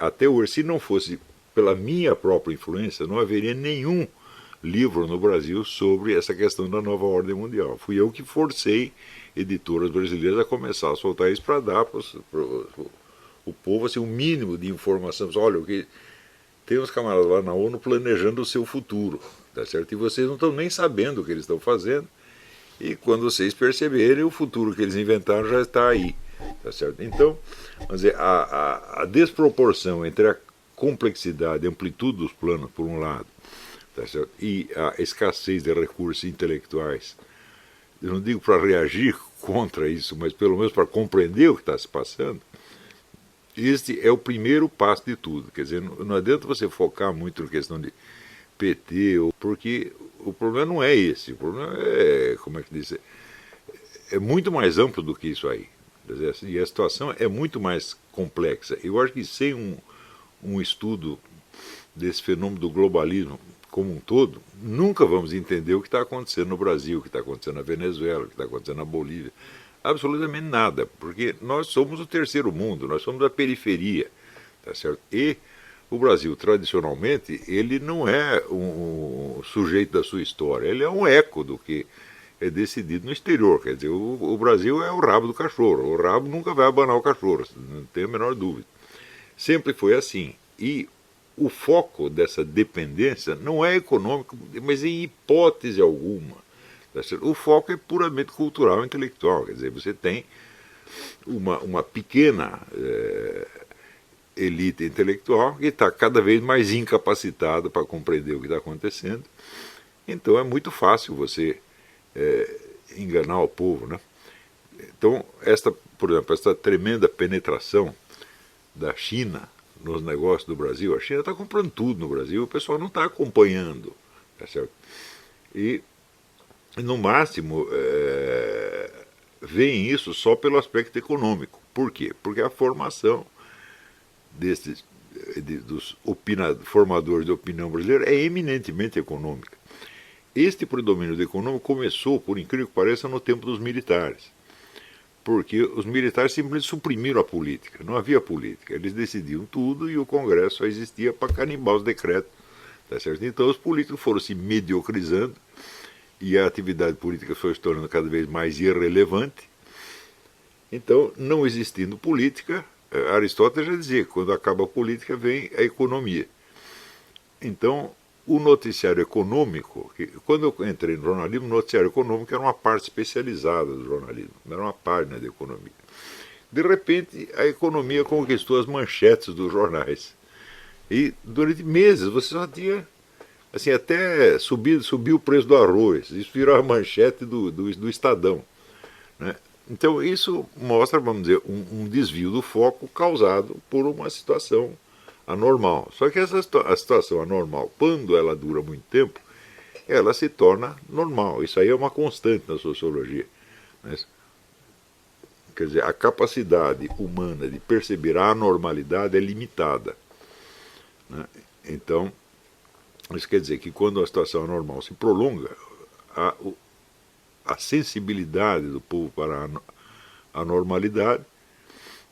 até hoje, se não fosse pela minha própria influência, não haveria nenhum livro no Brasil sobre essa questão da nova ordem mundial. Fui eu que forcei editoras brasileiras a começar a soltar isso para dar para o povo assim, um mínimo de informação. Olha, o que tem uns camaradas lá na ONU planejando o seu futuro, tá certo? E vocês não estão nem sabendo o que eles estão fazendo, e quando vocês perceberem, o futuro que eles inventaram já está aí, tá certo? Então, vamos dizer, a desproporção entre a complexidade e amplitude dos planos, por um lado, tá certo? E a escassez de recursos intelectuais, eu não digo para reagir contra isso, mas pelo menos para compreender o que está se passando, este é o primeiro passo de tudo. Quer dizer, não adianta você focar muito na questão de PT, porque o problema não é esse. O problema é, como é que diz, é muito mais amplo do que isso aí. Quer dizer, assim, e a situação é muito mais complexa. Eu acho que sem um estudo desse fenômeno do globalismo como um todo, nunca vamos entender o que está acontecendo no Brasil, o que está acontecendo na Venezuela, o que está acontecendo na Bolívia. Absolutamente nada, porque nós somos o terceiro mundo, nós somos a periferia, tá certo? E o Brasil, tradicionalmente, ele não é um sujeito da sua história, ele é um eco do que é decidido no exterior. Quer dizer, o Brasil é o rabo do cachorro, o rabo nunca vai abanar o cachorro, não tenho a menor dúvida. Sempre foi assim. E o foco dessa dependência não é econômico, mas em hipótese alguma. O foco é puramente cultural e intelectual. Quer dizer, você tem uma pequena elite intelectual que está cada vez mais incapacitada para compreender o que está acontecendo. Então é muito fácil você enganar o povo, né? Então, por exemplo, esta tremenda penetração da China nos negócios do Brasil, a China está comprando tudo no Brasil, o pessoal não está acompanhando, tá certo? E no máximo, veem isso só pelo aspecto econômico. Por quê? Porque a formação dos formadores de opinião brasileira é eminentemente econômica. Este predomínio do econômico começou, por incrível que pareça, no tempo dos militares. Porque os militares simplesmente suprimiram a política. Não havia política. Eles decidiam tudo e o Congresso só existia para carimbar os decretos. Tá certo? Então os políticos foram se mediocrizando e a atividade política foi se tornando cada vez mais irrelevante. Então, não existindo política, Aristóteles já dizia que quando acaba a política vem a economia. Então, o noticiário econômico, quando eu entrei no jornalismo, o noticiário econômico era uma parte especializada do jornalismo, era uma página de economia. De repente, a economia conquistou as manchetes dos jornais. E durante meses você só tinha, assim, até subiu o preço do arroz, isso virou a manchete do Estadão, né? Então isso mostra, vamos dizer, um desvio do foco causado por uma situação anormal. Só que a situação anormal, quando ela dura muito tempo, ela se torna normal. Isso aí é uma constante na sociologia, né? Quer dizer, a capacidade humana de perceber a anormalidade é limitada, né? Então, isso quer dizer que quando a situação anormal se prolonga, a sensibilidade do povo para a normalidade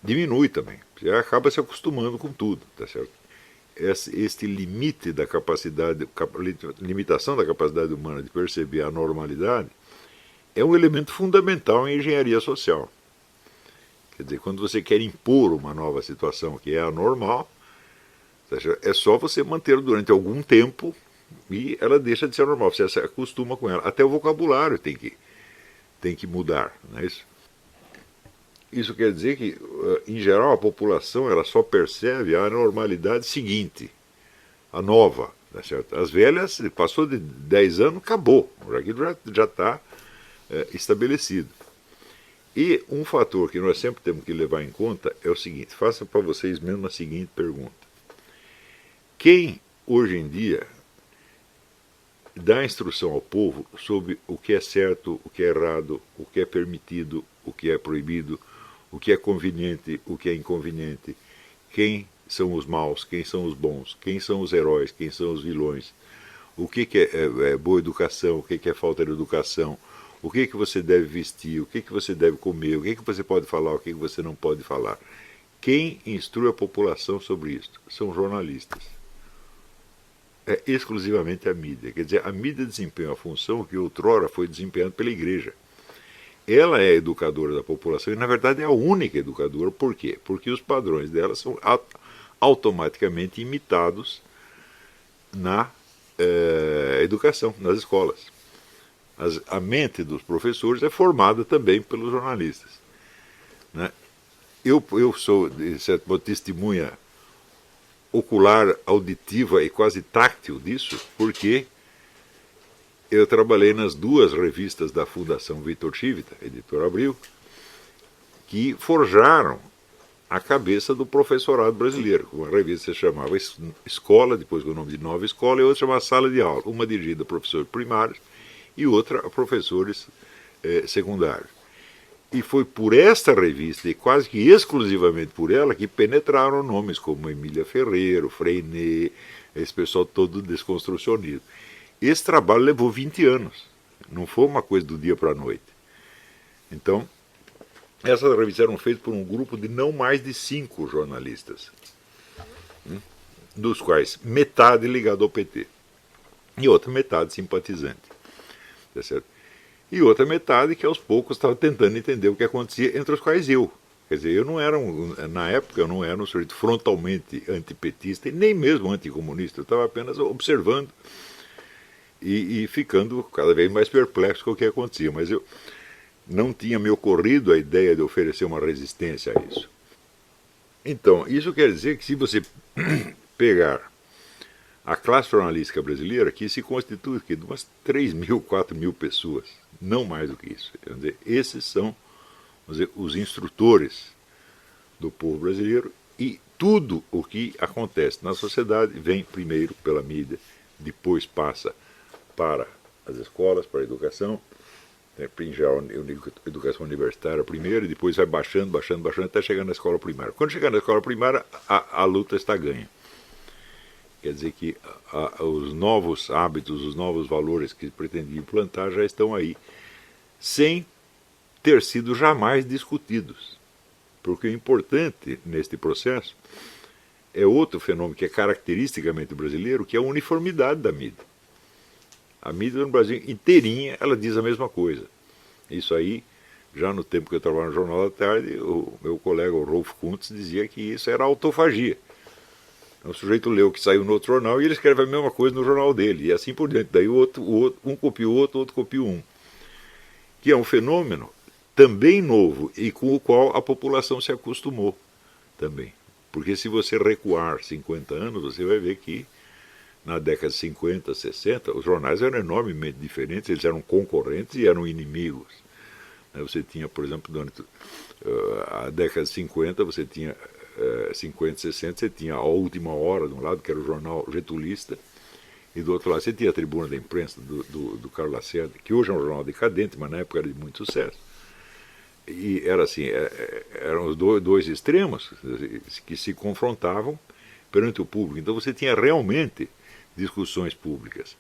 diminui também. Você acaba se acostumando com tudo, tá certo? Este limite da capacidade, limitação da capacidade humana de perceber a normalidade é um elemento fundamental em engenharia social. Quer dizer, quando você quer impor uma nova situação que é anormal, é só você manter durante algum tempo e ela deixa de ser normal, você se acostuma com ela. Até o vocabulário tem que mudar, não é isso? Isso quer dizer que, em geral, a população ela só percebe a normalidade seguinte, a nova, tá certo? As velhas, passou de 10 anos, acabou, aquilo já está estabelecido. E um fator que nós sempre temos que levar em conta é o seguinte: faça para vocês mesmo a seguinte pergunta. Quem, hoje em dia, dá instrução ao povo sobre o que é certo, o que é errado, o que é permitido, o que é proibido, o que é conveniente, o que é inconveniente, quem são os maus, quem são os bons, quem são os heróis, quem são os vilões, o que é boa educação, o que é falta de educação, o que você deve vestir, o que você deve comer, o que você pode falar, o que você não pode falar. Quem instrui a população sobre isso? São jornalistas. É exclusivamente a mídia. Quer dizer, a mídia desempenha a função que outrora foi desempenhada pela igreja. Ela é a educadora da população e, na verdade, é a única educadora. Por quê? Porque os padrões dela são automaticamente imitados na educação, nas escolas. A mente dos professores é formada também pelos jornalistas. Né? Eu sou, de certo modo, testemunha ocular, auditiva e quase táctil disso, porque eu trabalhei nas duas revistas da Fundação Vitor Chivita, Editora Abril, que forjaram a cabeça do professorado brasileiro. Uma revista se chamava Escola, depois com o nome de Nova Escola, e outra chamava Sala de Aula, uma dirigida a professores primários e outra a professores secundários. E foi por esta revista, e quase que exclusivamente por ela, que penetraram nomes como Emília Ferreiro, Freinet, esse pessoal todo desconstrucionismo. Esse trabalho levou 20 anos, não foi uma coisa do dia para a noite. Então, essas revistas eram feitas por um grupo de não mais de 5 jornalistas, dos quais metade ligado ao PT e outra metade simpatizante. Tá certo? E outra metade que aos poucos estava tentando entender o que acontecia, entre os quais eu. Quer dizer, eu não era na época eu não era um sujeito frontalmente antipetista e nem mesmo anticomunista, eu estava apenas observando e ficando cada vez mais perplexo com o que acontecia, mas eu não tinha me ocorrido a ideia de oferecer uma resistência a isso. Então, isso quer dizer que se você pegar a classe jornalística brasileira, que se constitui de umas 3.000, 4.000 pessoas, não mais do que isso. Quer dizer, esses são, vamos dizer, os instrutores do povo brasileiro e tudo o que acontece na sociedade vem primeiro pela mídia, depois passa para as escolas, para a educação, em geral, educação universitária primeiro, e depois vai baixando, até chegar na escola primária. Quando chegar na escola primária, a luta está ganha. Quer dizer que os novos hábitos, os novos valores que pretendia implantar já estão aí, sem ter sido jamais discutidos. Porque o importante neste processo é outro fenômeno que é caracteristicamente brasileiro, que é a uniformidade da mídia. A mídia no Brasil inteirinha, ela diz a mesma coisa. Isso aí, já no tempo que eu trabalhava no Jornal da Tarde, o meu colega, o Rolf Kuntz, dizia que isso era autofagia. O sujeito lê o que saiu no outro jornal e ele escreve a mesma coisa no jornal dele, e assim por diante. Daí um copia o outro copia um. Que é um fenômeno também novo e com o qual a população se acostumou também. Porque se você recuar 50 anos, você vai ver que na década de 50, 60, os jornais eram enormemente diferentes, eles eram concorrentes e eram inimigos. Você tinha, por exemplo, durante a década de 50, você tinha 50, 60, você tinha a Última Hora de um lado, que era o jornal getulista, e do outro lado você tinha a Tribuna da Imprensa do Carlos Lacerda, que hoje é um jornal decadente, mas na época era de muito sucesso. E era assim, eram os dois extremos que se confrontavam perante o público. Então você tinha realmente discussões públicas.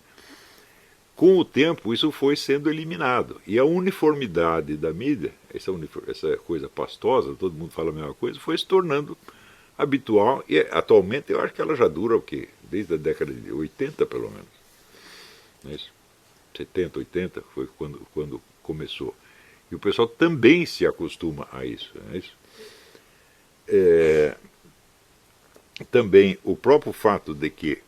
Com o tempo isso foi sendo eliminado. E a uniformidade da mídia, essa coisa pastosa, todo mundo fala a mesma coisa, foi se tornando habitual. E atualmente eu acho que ela já dura o quê? Desde a década de 80 pelo menos. Não é isso? 70, 80 foi quando começou. E o pessoal também se acostuma a isso. Não é isso? Também o próprio fato de que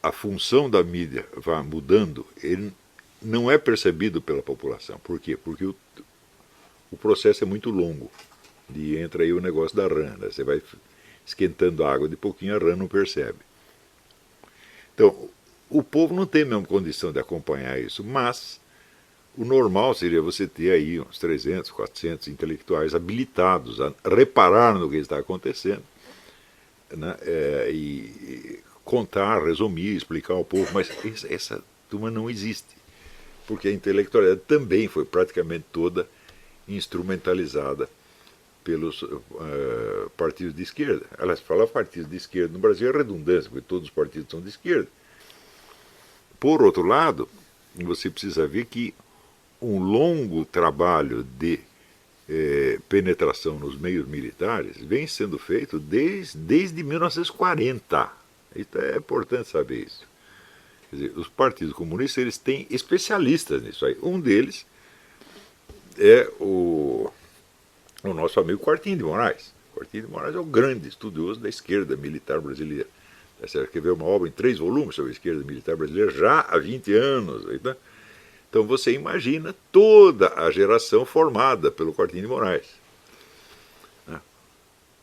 a função da mídia vá mudando, ele não é percebido pela população. Por quê? Porque o processo é muito longo. E entra aí o negócio da rã. Né? Você vai esquentando a água de pouquinho, a rã não percebe. Então, o povo não tem a mesma condição de acompanhar isso, mas o normal seria você ter aí uns 300, 400 intelectuais habilitados a reparar no que está acontecendo, né? E contar, resumir, explicar ao povo, mas essa turma não existe, porque a intelectualidade também foi praticamente toda instrumentalizada pelos partidos de esquerda. Aliás, falar partidos de esquerda no Brasil é redundância, porque todos os partidos são de esquerda. Por outro lado, você precisa ver que um longo trabalho de penetração nos meios militares vem sendo feito desde 1940. Então é importante saber isso. Quer dizer, os partidos comunistas eles têm especialistas nisso aí. Um deles é o nosso amigo Quartinho de Moraes. Quartinho de Moraes é o grande estudioso da esquerda militar brasileira. Você quer ver uma obra em 3 volumes sobre a esquerda militar brasileira já há 20 anos. Então você imagina toda a geração formada pelo Quartinho de Moraes.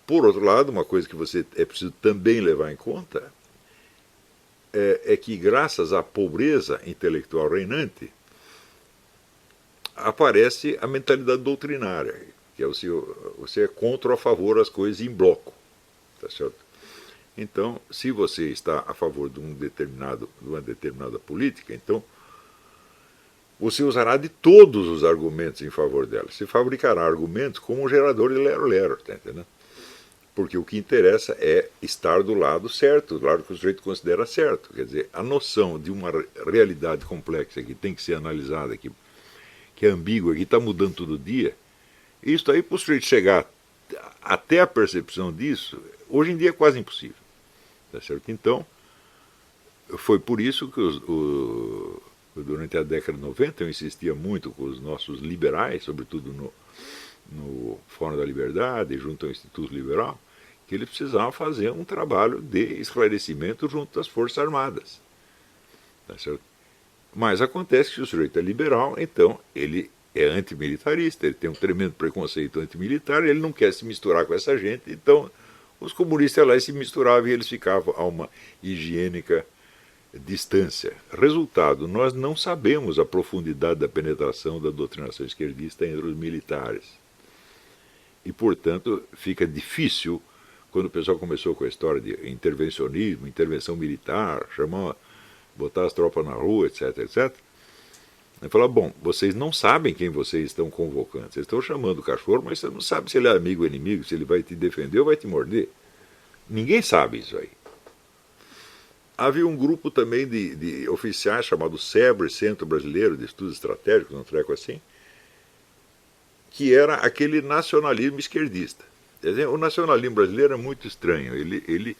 Por outro lado, uma coisa que você é preciso também levar em conta é que graças à pobreza intelectual reinante aparece a mentalidade doutrinária, que é você é contra ou a favor as coisas em bloco. Tá certo? Então, se você está a favor de uma determinada política, então você usará de todos os argumentos em favor dela. Você fabricará argumentos como um gerador de lero-lero, tá entendendo? Porque o que interessa é estar do lado certo, do lado que o sujeito considera certo. Quer dizer, a noção de uma realidade complexa que tem que ser analisada, que é ambígua, que está mudando todo dia, isso aí, para o sujeito chegar até a percepção disso, hoje em dia é quase impossível. Tá certo? Então, foi por isso que durante a década de 90 eu insistia muito com os nossos liberais, sobretudo no Fórum da Liberdade, junto ao Instituto Liberal, que eles precisavam fazer um trabalho de esclarecimento junto às Forças Armadas. Tá certo? Mas acontece que o sujeito é liberal, então ele é antimilitarista, ele tem um tremendo preconceito antimilitar, ele não quer se misturar com essa gente, então os comunistas lá se misturavam e eles ficavam a uma higiênica distância. Resultado, nós não sabemos a profundidade da penetração da doutrinação esquerdista entre os militares. E, portanto, fica difícil, quando o pessoal começou com a história de intervencionismo, intervenção militar, botar as tropas na rua, etc, etc. Ele fala, bom, vocês não sabem quem vocês estão convocando. Vocês estão chamando o cachorro, mas você não sabe se ele é amigo ou inimigo, se ele vai te defender ou vai te morder. Ninguém sabe isso aí. Havia um grupo também de oficiais chamado SEBRE, Centro Brasileiro de Estudos Estratégicos, um treco assim, que era aquele nacionalismo esquerdista. Quer dizer, o nacionalismo brasileiro é muito estranho. Ele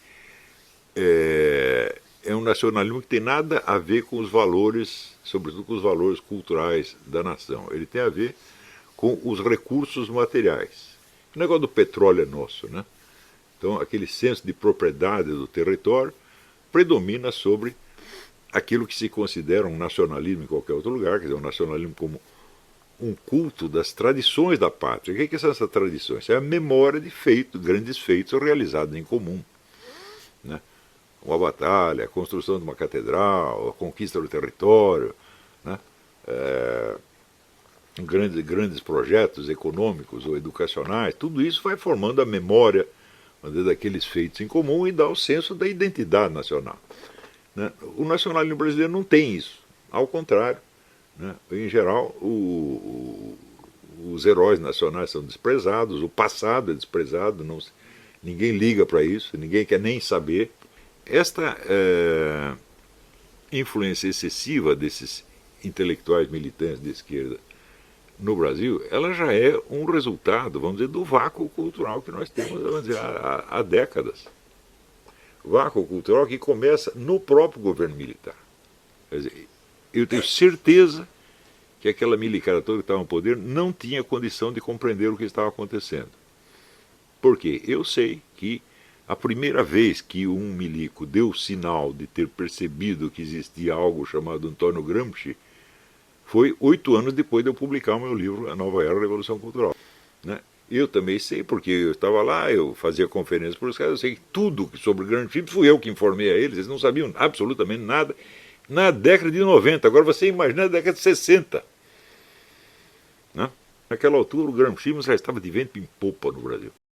é um nacionalismo que tem nada a ver com os valores, sobretudo com os valores culturais da nação. Ele tem a ver com os recursos materiais. O negócio do petróleo é nosso, né? Então, aquele senso de propriedade do território predomina sobre aquilo que se considera um nacionalismo em qualquer outro lugar, quer dizer, um nacionalismo como um culto das tradições da pátria. O que são essas tradições? É a memória de grandes feitos realizados em comum, né? Uma batalha, a construção de uma catedral, a conquista do território, né? Grandes projetos econômicos ou educacionais, tudo isso vai formando a memória daqueles feitos em comum e dá o senso da identidade nacional, né? O nacionalismo brasileiro não tem isso, ao contrário, né? Em geral os heróis nacionais são desprezados, o passado é desprezado, ninguém liga para isso, ninguém quer nem saber. Esta influência excessiva desses intelectuais militantes de esquerda no Brasil, ela já é um resultado, vamos dizer, do vácuo cultural que nós temos, vamos dizer, há décadas. Vácuo cultural que começa no próprio governo militar. Quer dizer, eu tenho certeza que aquela milicada toda que estava no poder não tinha condição de compreender o que estava acontecendo. Por quê? Eu sei que a primeira vez que um milico deu sinal de ter percebido que existia algo chamado Antônio Gramsci foi 8 anos depois de eu publicar o meu livro A Nova Era, a Revolução Cultural, né? Eu também sei, porque eu estava lá, eu fazia conferências para os caras, eu sei que tudo sobre Gramsci fui eu que informei a eles não sabiam absolutamente nada na década de 90, agora você imagina a década de 60. Né? Naquela altura o Gramsci já estava de vento em popa no Brasil.